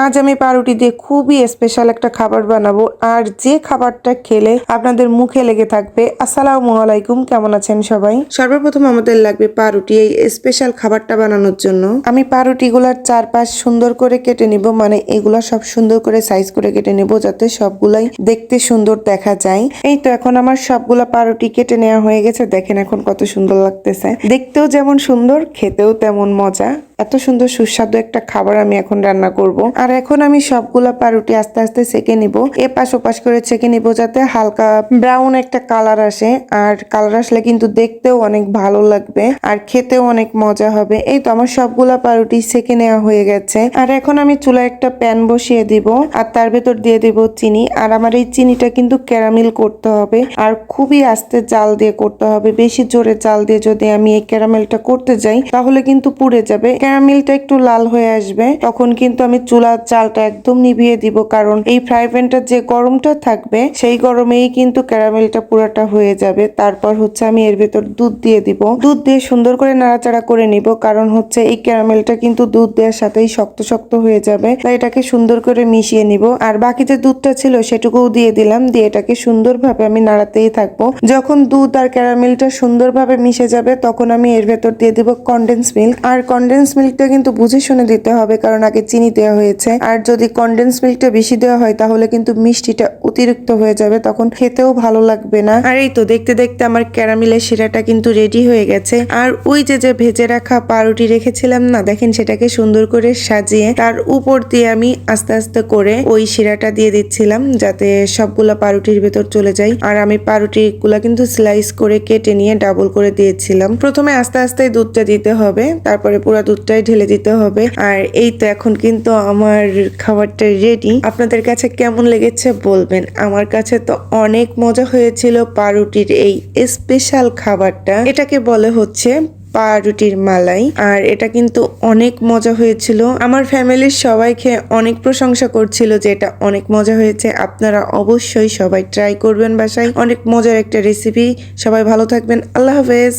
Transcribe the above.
আজ আমি পাউরুটি দিয়ে খুবই স্পেশাল একটা খাবার বানাবো, আর যে খাবারটা খেলে আপনাদের মুখে লেগে থাকবে। আসসালামু আলাইকুম, কেমন আছেন সবাই? সর্বপ্রথম আমাদের লাগবে পাউরুটি। এই স্পেশাল খাবারটা বানানোর জন্য আমি পাউরুটিগুলার চারপাশ সুন্দর করে কেটে নিব, মানে এগুলা সব সুন্দর করে সাইজ করে কেটে নিব যাতে সবগুলাই দেখতে সুন্দর দেখা যায়। এই তো এখন আমার সবগুলা পাউরুটি কেটে নেওয়া হয়ে গেছে। দেখেন এখন কত সুন্দর লাগতেছে, দেখতেও যেমন সুন্দর খেতেও তেমন মজা। এত সুন্দর সুস্বাদু একটা খাবার আমি এখন রান্না করব। আর এখন আমি সবগুলা পাউরুটি আস্তে আস্তে সেকে নিব, এপাশ ওপাশ করে সেকে নিব যাতে হালকা ব্রাউন একটা কালার আসে। আর কালার আসলে কিন্তু দেখতেও অনেক ভালো লাগবে আর খেতেও অনেক মজা হবে। এই তো আমার সবগুলা পাউরুটি সেকে নেওয়া হয়ে গেছে। আর এখন আমি চুলায় একটা প্যান বসিয়ে দিব আর তার ভেতর দিয়ে দিব চিনি। আর আমার এই চিনিটা কিন্তু ক্যারামেল করতে হবে আর খুবই আস্তে জাল দিয়ে করতে হবে। বেশি জোরে জাল দিয়ে যদি আমি এই ক্যারামেলটা করতে যাই তাহলে কিন্তু পুড়ে যাবে। ক্যারামেলটা একটু লাল হয়ে আসবে তখন কিন্তু আমি চুলার জালটা একদম নিভিয়ে দিব, কারণ এই ফ্রাই প্যানটার যে গরমটা থাকবে সেই গরমেই কিন্তু ক্যারামেলটা পুরাটা হয়ে যাবে। তারপর হচ্ছে আমি এর ভেতর দুধ দিয়ে দিব, দুধ দিয়ে সুন্দর করে নাড়াচাড়া করে নিব, কারণ হচ্ছে এই ক্যারামেলটা কিন্তু দুধ দেওয়ার সাথেই শক্ত শক্ত হয়ে যাবে। তাই এটাকে সুন্দর করে মিশিয়ে নিব। আর বাকি যে দুধটা ছিল সেটুকুও দিয়ে দিলাম, দিয়ে এটাকে সুন্দরভাবে আমি নাড়াতেই থাকবো। যখন দুধ আর ক্যারামেলটা সুন্দরভাবে মিশে যাবে তখন আমি এর ভেতর দিয়ে দিব কনডেন্স মিল্ক। আর কনডেন্স মিল্কটা কিন্তু বুঝে শুনে দিতে হবে, কারণ আগে চিনি দেওয়া হয়েছে। আর যদি কনডেন্স মিল্কটা বেশি দেওয়া হয় তাহলে কিন্তু মিষ্টিটা অতিরিক্ত হয়ে যাবে, তখন খেতেও ভালো লাগবে না। আর এই তো দেখতে দেখতে আমার ক্যারামেলের শিরাটা কিন্তু রেডি হয়ে গেছে। আর ওই যে যে ভেজে রাখা পাউরুটি রেখেছিলাম না, দেখেন সেটাকে সুন্দর করে সাজিয়ে তার উপর দিয়ে আমি আস্তে আস্তে করে ওই শিরাটা দিয়ে দিচ্ছিলাম যাতে সবগুলা পাউরুটির ভেতর চলে যায়। আর আমি পাউরুটি গুলা কিন্তু স্লাইস করে কেটে নিয়ে ডাবল করে দিয়েছিলাম। প্রথমে আস্তে আস্তে দুধটা দিতে হবে, তারপরে পুরো দুধটাই ঢেলে দিতে হবে। আর এই তো এখন কিন্তু আমার খাবারটা রেডি। আপনাদের কাছে কেমন লেগেছে বলবেন। আমার কাছে তো অনেক মজা হয়েছিল পাউরুটির এই স্পেশাল খাবারটা। এটাকে বলে হচ্ছে পাউরুটির মালাই। আর এটা কিন্তু অনেক মজা হয়েছিল। আমার ফ্যামিলির সবাই খেয়ে অনেক প্রশংসা করছিল যে এটা অনেক মজা হয়েছে। আপনারা অবশ্যই সবাই ট্রাই করবেন বাসায়, অনেক মজার একটা রেসিপি। সবাই ভালো থাকবেন, আল্লাহ হাফেজ।